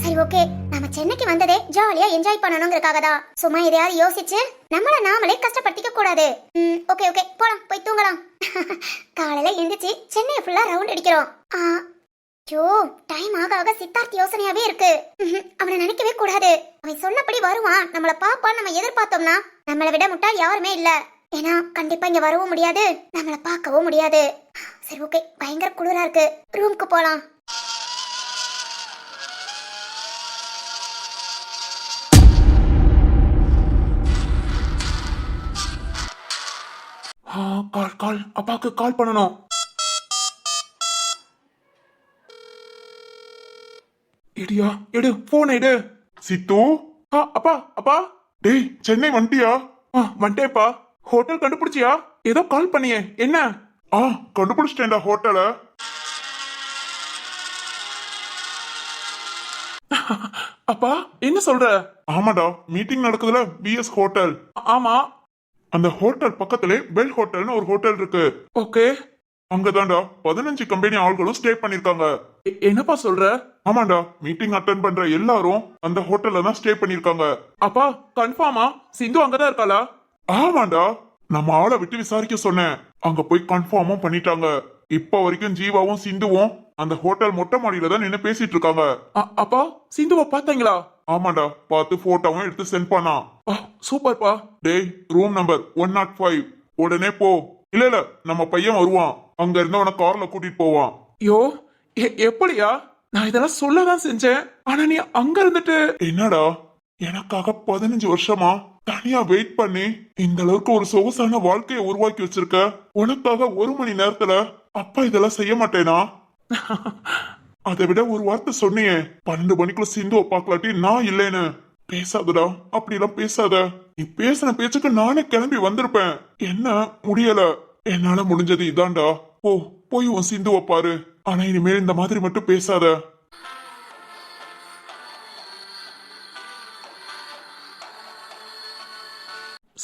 சரி ஓகே. நம்ம சென்னைக்கு வந்ததே ஜாலியா என்ஜாய் பண்ணணுங்கிறதுக்காக தான். சும்மா எதையாவது யோசிச்சு நம்மள நாமளே கஷ்டப்படுத்திக்க கூடாது. ஓகே போலாம், போய் தூங்கலாம். காலையில எந்திரிச்சு சென்னையை ஃபுல்லா ரவுண்ட் அடிக்கிறோம். ஐயோ, டைம் ஆக சித்தார்த் யோசனையாவே இருக்கு. அவனை நினைக்கவே கூடாது. அவன் சொன்னபடி வருவான், நம்மள பாப்பான்னு நம்ம எதிர்பார்த்தோம்னா நம்மளை விட முட்டாள் யாருமே இல்ல. ஏன்னா கண்டிப்பா இங்க வரவும் முடியாது, நம்மள பார்க்கவும் முடியாது. சரி ஓகே, பயங்கர குளிரா இருக்கு, ரூமுக்கு போலாம். கால் அப்பாக்கு கால் பண்ணணும். இடியா, எடு போன் எடு. சித்து. அப்பா. டேய் சென்னை வந்துட்டியா? வந்துட்டேப்பா. ஹோட்டல் கண்டுபிடிச்சியா? ஏதோ கால் பண்ணியே, என்ன? கண்டுபிடிச்சிட்டேன்டா ஹோட்டல. அப்பா என்ன சொல்ற? ஆமாடா, மீட்டிங் நடக்குதுல பிஎஸ் ஹோட்டல். ஆமா, அந்த ஹோட்டல் பக்கத்திலே பெல் ஹோட்டல்னு ஒரு ஹோட்டல் இருக்கு. ஓகே, அங்கதான்டா 15 கம்பெனி ஆள்களும் ஸ்டே பண்ணிருக்காங்க. என்னப்பா சொல்ற? ஆமாண்டா, மீட்டிங் அட்டென்ட் பண்ற எல்லாரும் அந்த ஹோட்டல்ல தான் ஸ்டே பண்ணிருக்காங்க. அப்பா கன்ஃபார்மா சிந்து அங்கதான் இருக்காளா? ஆமாண்டா, நம்ம ஆளை விட்டு விசாரிக்க சொன்னேன், அங்க போய் கன்ஃபார்மும் பண்ணிட்டாங்க. இப்ப வரைக்கும் ஜீவாவும் சிந்துவும் அந்த ஹோட்டல் மொட்டை மாடியில தான் நின்னு பேசிட்டு இருக்காங்க. அப்பா சிந்துவை பாத்தீங்களா? ஆமாண்டா, பார்த்து போட்டோவும் எடுத்து சென்ட் பண்ணா. சூப்பர்ப்பா. டேய், ரூம் நம்பர் 105 உடனே போ. இல்ல நம்ம பையன் வருவான், அங்க இருந்து அவனை கார்ல கூட்டிட்டு போவான். யோ எப்படியா? நான் இதெல்லாம் சொல்லதான் செஞ்சேன், ஆனா நீ அங்க இருந்துட்டு. என்னடா, எனக்காக 15 வருஷமா தனியா வெயிட் பண்ணி இந்த அளவுக்கு ஒரு சொகுசான வாழ்க்கையை உருவாக்கி வச்சிருக்க. உனக்காக 1 மணி நேரத்துல அப்பா இதெல்லாம் செய்ய மாட்டேனா? அதை விட ஒரு வார்த்தை சொன்னியே, 12 மணிக்குள்ள சிந்துவை பாக்கலாட்டி நான் இல்லேன்னு. பேசாதடா, அப்படி எல்லாம் பேசாத. நீ பேசின பேச்சுக்கு நானே கிளம்பி வந்திருப்பேன். என்ன முடியல, என்னால முடிஞ்சது இதான்டா. போய் உன் சிந்துவை பாரு. ஆனா இனிமேல் இந்த மாதிரி மட்டும் பேசாத.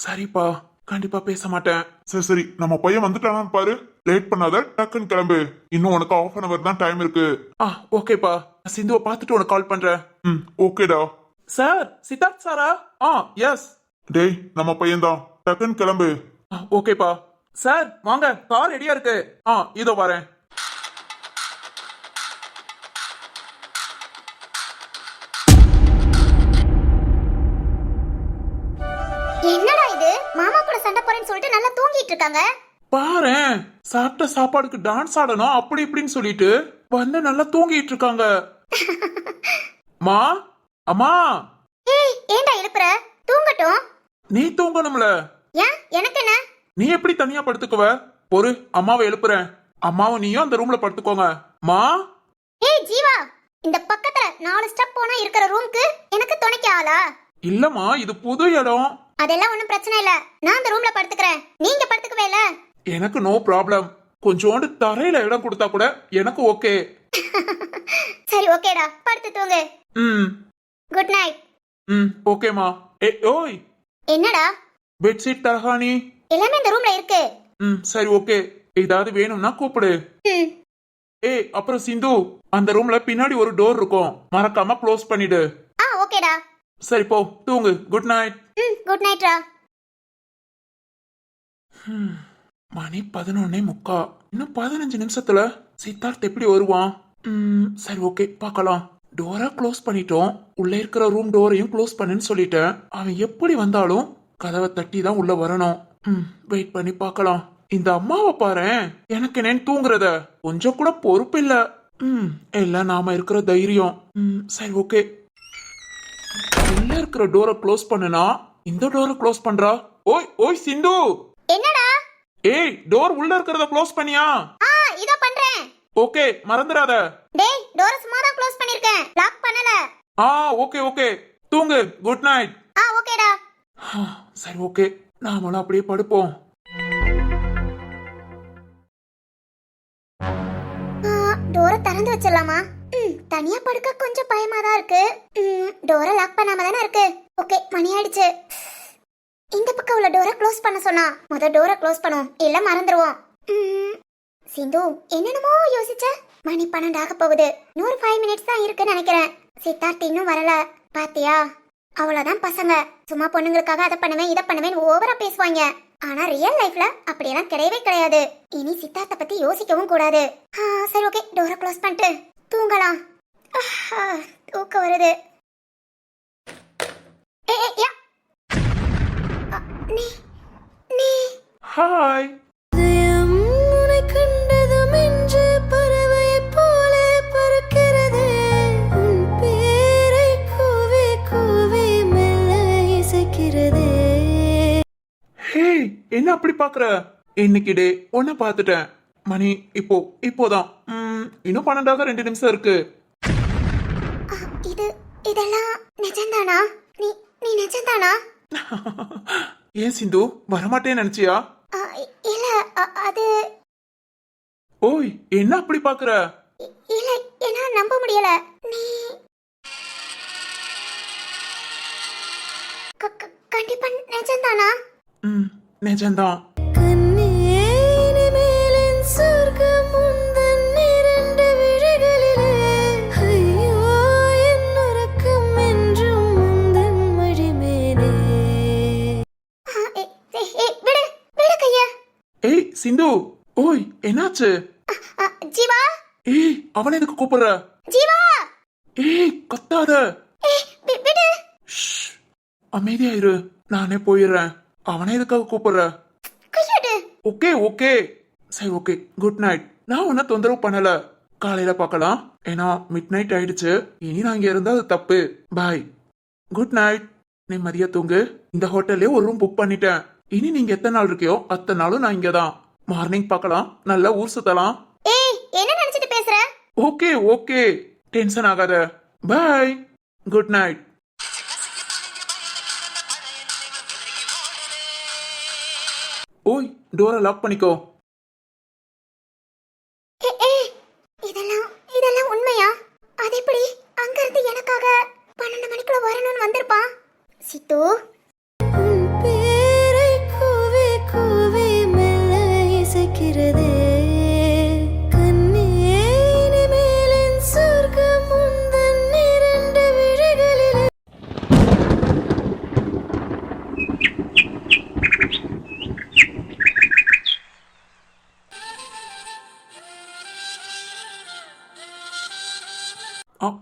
சரிப்பா, கண்டிப்பா பேச மாட்டேன். சரி நம்ம பையன் வந்துட்டானான்னு பாரு. லேட் பண்ணாத, டக்குன்னு கிளம்பு. இன்னும் உனக்கு 1/2 hour தான் டைம் இருக்கு. ஓகேப்பா, சிந்துவை பார்த்துட்டு உனக்கு கால் பண்றேன். ஓகேடா. சார், சித்தார்த் சாரா? எஸ். டேய், நம்ம பையன் தான், டக்குன்னு கிளம்பு. ஓகேப்பா. சார் வாங்க, கார் ரெடியா இருக்கு. இதோ வரேன். என்னடா இது, மாமா கூட சண்டை போறேன்னு சொல்லிட்டு நல்லா தூங்கிட்டு இருக்காங்க. பாரேன், சாப்பிட்ட சாப்பாடுக்கு டான்ஸ் ஆடணும் அப்படி இப்படின்னு சொல்லிட்டு வந்து நல்லா தூங்கிட்டு இருக்காங்க. அம்மா. ஏய், ஏன்டா எழுப்புற? தூங்கட்டும். நீ தூங்கணும்ல. ஏன், எனக்கு என்ன? நீ எப்படி தனியா படுத்துக்குவ? ஒரு அம்மாவை எழுப்புறேன், அம்மாவும் நீயும் அந்த ரூம்ல படுத்துக்கோங்க. ஏய் ஜீவா, இந்த பக்கத்துல 4 ஸ்டெப் போனா இருக்கிற ரூமுக்கு எனக்கு துணைக்கு ஆளா? இல்லம்மா, இது புது இடம். அதெல்லாம் ஒண்ணும் பிரச்சனை இல்ல, நான் அந்த ரூம்ல படுத்துக்கிறேன், நீங்க படுத்துக்கவே இல்ல. எனக்கு நோ ப்ராப்ளம். கொஞ்சோண்டு தரையில இடம் கொடுத்தா கூட எனக்கு ஓகே. சரி ஓகேடா, படுத்து தூங்கு. Good night. ஓகேமா. ஓய், என்னடா? பெட்ஷீட் தலகாணி எல்லாமே இந்த ரூம்ல இருக்கு. சரி ஓகே. ஏதாவது வேணும்னா கூப்பிடு. ம். அப்புறம் சிந்து, அந்த ரூம்ல பின்னாடி ஒரு டோர் இருக்கும், மறக்காம க்ளோஸ் பண்ணிடு. ஓகேடா. சரி போ தூங்கு. Good night. குட் நைட்ரா. மணி 11:45. இன்னும் 15 நிமிஷத்துல சித்தார்த் எப்படி வருவான்? சரி ஓகே, பார்க்கலாம். டோரை க்ளோஸ் பண்ணிட்டோம். உள்ள இருக்கிற ரூம் டோரையும் க்ளோஸ் பண்ணுன்னு சொல்லிட்டேன். அவன் எப்படி வந்தாலும் கதவை தட்டி தான் உள்ள வரணும். வெயிட் பண்ணி பார்க்கலாம். இந்த அம்மாவை பாரேன், எனக்கு என்னன்னு தூங்குறத கொஞ்சம் கூட பொறுப்பு இல்ல. எல்லாம் நாம இருக்கிற தைரியம். சரி ஓகே. உள்ள இருக்கிற டோரை க்ளோஸ் பண்ணுனா இந்த டோரை க்ளோஸ் பண்றா. ஓய் ஓய் சிந்து. என்னடா? டோர் உள்ள இருக்கிறத க்ளோஸ் பண்ணியா? இதோ பண்றேன். ஓகே, மறந்துடாத. டேய், டோரை சும்மா தான் க்ளோஸ் பண்ணிருக்கேன், லாக் பண்ணல. ஓகே ஓகே, தூங்கு. Good night. ஓகேடா. சரி ஓகே, நாமளும் அப்படியே படுப்போம். டோரை திறந்து வச்சிடலாமா? தனியா படுக்க கொஞ்சம் பயமா தான் இருக்கு. டோரை லாக் பண்ணாம தானே இருக்கு. ஓகே, மணி ஆயிடுச்சு. இந்த பக்கம் உள்ள டோரை க்ளோஸ் பண்ண சொன்னா முத டோரை க்ளோஸ் பண்ணுவோம், இல்ல மறந்துடுவோம். சிந்து, என்னென்னமோ யோசிச்ச. மணி 12 ஆக போகுது. இன்னொரு 5 மினிட்ஸ் தான் இருக்குன்னு நினைக்கிறேன். சித்தார்த் இன்னும் வரல. பாத்தியா, அவ்வளவுதான் பசங்க. சும்மா பொண்ணுங்களுக்காக அதை பண்ணுவேன் இதை பண்ணுவேன் ஓவரா பேசுவாங்க. ஆனா ரியல் லைஃப்ல அப்படியெல்லாம் கிடையவே கிடையாது. இனி சித்தார்த்த பத்தி யோசிக்கவும் கூடாது. சரி ஓகே, டோரை க்ளோஸ் பண்ணிட்டு தூங்கலாம். தூக்கம் வருது. ஹாய். கண்டதும் என்று பறவை போல பறக்கிறது. உன் பேரை கூவி கூவி மெல்ல இசைக்கிறது. என்ன அப்படி பாக்குற? இன்னைக்கு டே ஒன்ன பாத்துட்டேன். மணி இப்போதான். இன்னும் 12 2 நிமிஷம் இருக்கு. இதெல்லாம் நிஜம்தானா? நீ நிஜம்தானா? ஏன் சிந்து, வரமாட்டேன்னு நினைச்சியா? இல்ல, அது ஓய், என்ன அப்படி பாக்குற? இல்ல, என்னால நம்ப முடியல. நீ கண்டிப்பா நிஜம்தானா? நிஜம்தான். சொர்க்கம் உந்தன் இரண்டு விழிகளிலே. ஐயோ, என் உறக்கம் என்றும் உந்தன் மடிமேலே. விடு கையா. சிந்து, ஓய் என்னாச்சு? ஜீவா. அவனை எதுக்கு கூப்பிடுற? ஜீவா. கத்தாத. விடு. அமைதியா இரு, நானே போயிடுறேன். அவனை எதுக்காக கூப்பிடுற? கையாடு. ஓகே ஓகே, சரி ஓகே. Good night. நான் உன்ன தொந்தரவு பண்ணல. காலையில பார்க்கலாம். ஏன்னா மிட் நைட் ஆயிடுச்சு. இனி நான் இங்க இருந்தா அது தப்பு. பாய். Good night. நிம்மதியா தூங்கு. இந்த ஹோட்டல்லே ஒரு ரூம் புக் பண்ணிட்டேன். இனி நீங்க எத்தனை நாள் இருக்கியோ அத்தனை நாளும் நான் இங்கதான். மார்னிங் பார்க்கலாம், நல்லா ஊர் சுத்தலாம். என்ன நினைச்சிட்டு பேசுற? ஓகே ஓகே, டென்ஷன் ஆகாத. பாய். Good night. ஓய், டோரை லாக் பண்ணிக்கோ. இதெல்லாம் உண்மையா? அது எப்படி அங்க இருந்து எனக்காக 12 மணிக்குள்ள வரணும்னு வந்திருப்பான்? சித்து, உன் பேரை கூவி கூவி மெல்ல இசைக்கிறது. கண்ணே, இனிமேல் என் சொர்க்கம் உந்தன் இரண்டு விழிகளிலே.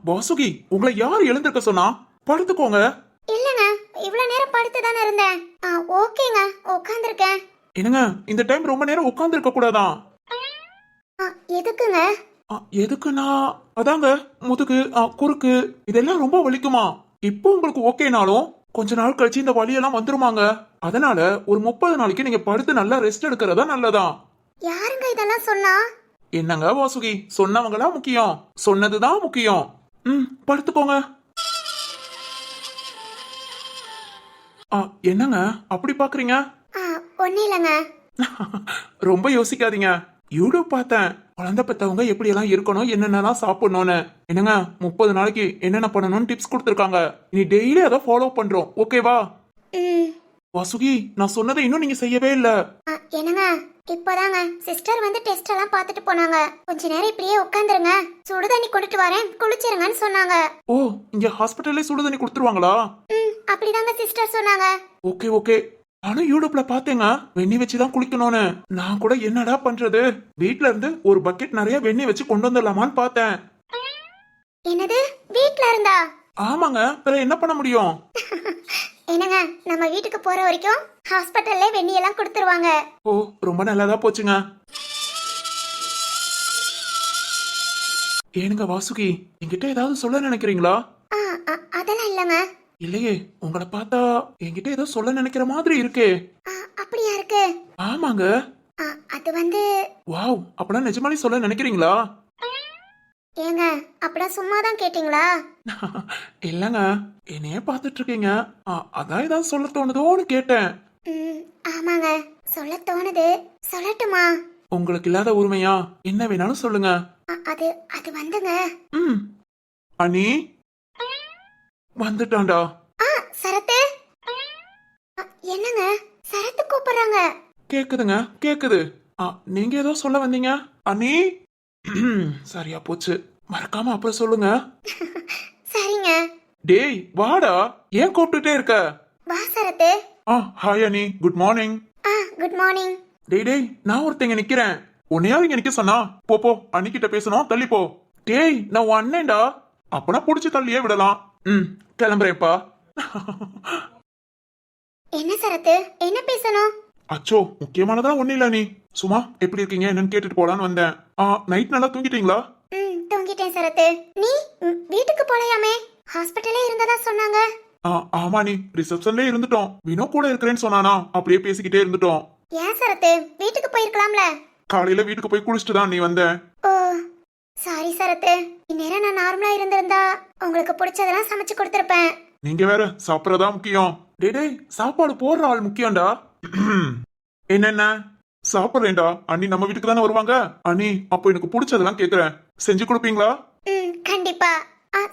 வாசுகி, உங்களை யார் எழுந்திருக்க சொன்னா? படுத்துக்கோங்க. இல்லங்க, இவ்வளவு நேரம் படுத்து தானே இருந்தேன். ஓகேங்க, உட்கார்ந்திருக்கேன். என்னங்க, இந்த டைம் ரொம்ப நேரம் உட்கார்ந்து இருக்க கூடாதான். எதுக்குங்க? எதுக்குன்னா அதாங்க, முதுகு குறுக்கு இதெல்லாம் ரொம்ப வலிக்குமா. இப்போ உங்களுக்கு ஓகேனாலும் கொஞ்ச நாள் கழிச்சு இந்த வலியெல்லாம் வந்துருமாங்க. அதனால ஒரு 30 நாளைக்கு நீங்க படுத்து நல்லா ரெஸ்ட் எடுக்கிறதா நல்லதான். யாருங்க இதெல்லாம் சொன்னா? என்னங்க வாசுகி, சொன்னவங்களா முக்கியம், சொன்னதுதான் முக்கியம். படுத்துக்கோங்க. என்னங்க அப்படி பாக்குறீங்க? ஒன்னும் இல்லைங்க. ரொம்ப யோசிக்காதீங்க. யூடியூப் பார்த்தேன். குழந்தை பெத்தவங்க எப்படி எல்லாம் இருக்கணும், என்னென்னலாம் சாப்பிடணும்னு. என்னங்க 30 நாளைக்கு என்னென்ன பண்ணணும்னு டிப்ஸ் கொடுத்துருக்காங்க. நீ டெய்லி அதை ஃபாலோ பண்றோம், ஓகேவா? ம் வாசுகி, நான் சொன்னதை இன்னும் நீங்க செய்யவே இல்ல. என்னங்க இப்போதாங்க சிஸ்டர் வந்து டெஸ்ட் எல்லாம் பார்த்துட்டு போனாங்க. கொஞ்ச நேரம் இப்படியே உட்காந்துருங்க, சுடு தண்ணி கொண்டுட்டு வரேன், குளிச்சிருங்கன்னு சொன்னாங்க. ஓ, இங்க ஹாஸ்பிட்டல்லே சுடு தண்ணி கொடுத்துருவாங்களா? அப்படிதாங்க சிஸ்டர் சொன்னாங்க. Okay okay. நானும் யூடியூப்ல பாத்தேங்க வெண்ணி வச்சுதான் குளிக்கணும்னு. நான் கூட என்னடா பண்றது, வீட்ல இருந்து ஒரு பக்கெட் நிறைய வெண்ணி வச்சு கொண்டு வந்துடலாமான்னு பார்த்தேன். என்னது, வீட்ல இருந்தா? ஆமாங்க, வேற என்ன பண்ண முடியும்? என்னங்க, நம்ம வீட்டுக்கு போற வரைக்கும் ஹாஸ்பிட்டல்ல வெண்ணி எல்லாம் கொடுத்துருவாங்க. ஓ, ரொம்ப நல்லதா போச்சுங்க. ஏனுங்க வாசுகி, என்கிட்ட ஏதாவது சொல்ல நினைக்கிறீங்களா? அதெல்லாம் இல்லங்க. இல்லையே, உங்களை பார்த்தா என்கிட்ட ஏதோ சொல்ல நினைக்கிற மாதிரி இருக்கே. அப்படியா இருக்கு? ஆமாங்க. அது வந்து வாவ், அப்பனா நிஜமாலே சொல்ல நினைக்கிறீங்களா? ஏங்க, அப்படா சும்மா தான் கேட்டீங்களா? இல்லங்க, என்னையே பார்த்துட்டு இருக்கீங்க, அதான் ஏதாவது சொல்ல தோணுதோன்னு கேட்டேன். ஆமாங்க, சொல்ல தோணுது. சொல்லட்டுமா? உங்களுக்கு இல்லாத உரிமையா? என்ன வேணாலும் சொல்லுங்க. அது அது வந்துங்க. அனி வந்துட்டான்டா. சரத்து. என்னங்க, சரத்து கூப்பிடுறாங்க. கேக்குதுங்க, கேக்குது. நீங்க ஏதோ சொல்ல வந்தீங்க அனி. சரியா போச்சு, மறக்காம அப்புறம் சொல்லுங்க. சரிங்க. டேய் வாடா, ஏன் கூப்பிட்டுட்டே இருக்க? வா சரத்து. ஹாய் அனி, குட் மார்னிங். Good morning. டேய் நான் ஒருத்தங்க நிக்கிறேன், உன்னையா இங்க நிக்க சொன்னா? போ அன்னிக்கிட்ட பேசணும், தள்ளி போ. டேய், நான் உன் அண்ணன்டா, அப்பனா புடிச்சு தள்ளியே விடலாம். கிளம்புறேன்ப்பா. என்ன சரத்து, என்ன பேசணும்? அச்சோ, முக்கியமானதா ஒண்ணு இல்ல நீ. சும்மா எப்படி இருக்கீங்க என்னன்னு கேட்டுட்டு போலான்னு வந்தேன். நைட் நல்லா தூங்கிட்டீங்களா? தூங்கிட்டேன் சரத்து. நீ வீட்டுக்கு போலையாமே, ஹாஸ்பிட்டல்லே இருந்ததா சொன்னாங்க. ஆமா நீ, ரிசப்ஷன்ல இருந்துட்டோம். வினோ கூட இருக்கிறேன்னு சொன்னானா, அப்படியே பேசிக்கிட்டே இருந்துட்டோம். ஏன் சரத்து, வீட்டுக்கு போயிருக்கலாம்ல? காலையில வீட்டுக்கு போய் குளிச்சுட்டு தான் நீ வந்த. ஓ சாரி சரத்து, இந்நேரம் நான் நார்மலா இருந்திருந்தா உங்களுக்கு பிடிச்சதெல்லாம் சமைச்சு கொடுத்திருப்பேன். நீங்க வேற சாப்பிடறதா முக்கியம். டேய், சாப்பாடு போடுற ஆள் முக்கியம்டா. என்னென்ன சாப்பிடுறேன்டா. அண்ணி நம்ம வீட்டுக்கு தானே வருவாங்க. அண்ணி, அப்போ எனக்கு பிடிச்சதெல்லாம் கேக்குறேன், செஞ்சு கொடுப்பீங்களா? கண்டிப்பா.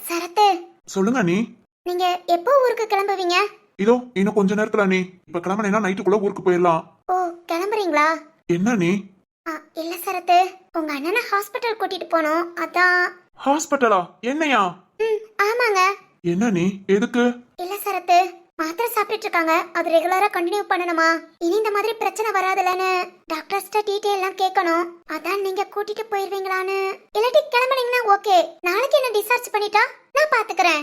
சரத்து, சொல்லுங்க அண்ணி. நீங்க எப்போ ஊருக்கு கிளம்புவீங்க? இதோ இன்னும் கொஞ்ச நேரத்துல அண்ணி. இப்ப கிளம்பினா நைட்டுக்குள்ள ஊருக்கு போயிடலாம். ஓ கிளம்புறீங்களா? என்ன நீ? இல்ல சரத்து, உங்க அண்ணனை ஹாஸ்பிட்டல் கூட்டிட்டு போனோம், அதான். ஹாஸ்பிட்டலா? என்னையா? ஆமாங்க. என்ன நீ, எதுக்கு? இல்ல சரத்து, மாத்திரை சாப்பிட்டு இருக்காங்க, அது ரெகுலரா கண்டினியூ பண்ணணுமா? இனி இந்த மாதிரி பிரச்சனை வராதுலன்னு டாக்டர்ஸ்ட டீடைல் எல்லாம் கேட்கணும், அதான் நீங்க கூட்டிட்டு போயிருவீங்களான்னு. இல்லாட்டி கிளம்புனீங்கன்னா ஓகே, நாளைக்கு என்ன டிஸ்சார்ஜ் பண்ணிட்டா நான் பாத்துக்கிறேன்.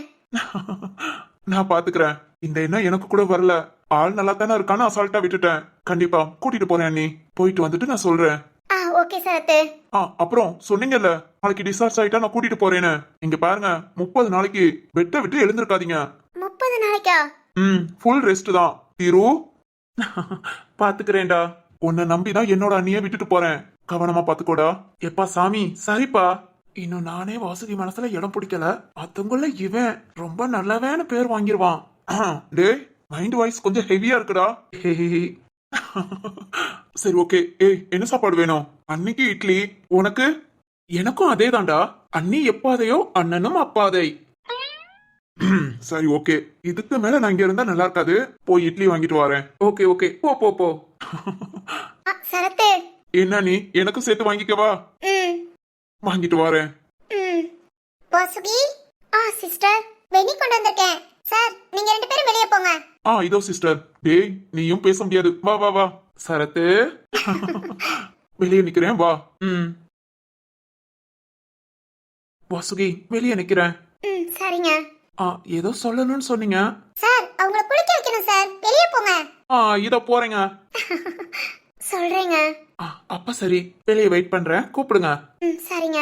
நான் பாத்துக்கிறேன். இந்த எண்ணம் எனக்கு கூட வரல. ஆள் நல்லா தானே இருக்கான்னு அசால்ட்டா விட்டுட்டேன். கண்டிப்பா கூட்டிட்டு போறேன் அண்ணி. போயிட்டு வந்துட்டு நான் சொல்றேன். ஓகே சரத்து. அப்புறம் சொன்னீங்கல்ல நாளைக்கு டிஸ்சார்ஜ் ஆயிட்டா நான் கூட்டிட்டு போறேன்னு. இங்க பாருங்க, 30 நாளைக்கு பெட்டை விட்டு எழுந்திருக்காதீங்க. 30 நாளைக்கா? ஃபுல் ரெஸ்ட் தான். தீரு பாத்துக்கிறேன்டா. உன்னை நம்பிதான் என்னோட அண்ணிய விட்டுட்டு போறேன். கவனமா பாத்துக்கோடா. எப்பா சாமி, சரிப்பா. இன்னும் நானே வாசுகி மனசுல இடம் பிடிக்கல, மத்தவங்கள இவன் ரொம்ப நல்லவேன்னு பேர் வாங்கிருவான். டேய், மைண்ட் வாய்ஸ் கொஞ்சம் ஹெவியா இருக்குடா. சரி ஓகே. என்ன சாப்பாடு வேணும்? அன்னைக்கு இட்லி, உனக்கு? எனக்கும் அதே தான்டா. அண்ணி எப்பாதையோ அண்ணனும் அப்பாதை. சரி ஓகே, இதுக்கு மேல நான் இங்க இருந்தா நல்லா இருக்காது. போய் இட்லி வாங்கிட்டு வரேன். ஓகே ஓகே, போ போ போ. சரத்து, என்ன நீ எனக்கு சேர்த்து வாங்கிக்கவா? வாங்கிட்டு வரேன். வாசுகி. சிஸ்டர், வெண்ணி கொண்டு வந்திருக்கேன். சார், நீங்க 2 பேரும் வெளியே போங்க. இதோ சிஸ்டர். டேய், நீயும் பேச முடியாது, வா வா வா. சரத்து, வெளியே நிக்கிறேன், வா. வாசுகி, வெளியே நிக்கிறேன். சரிங்க. ஏதோ சொல்லணும்னு சொன்னீங்க. சார், அவங்கள குளிக்க வைக்கணும் சார், வெளியே போங்க. இதோ போறேங்க. சொல்றேங்க. அப்ப சரி, வெளியே வெயிட் பண்றேன், கூப்பிடுங்க. சரிங்க.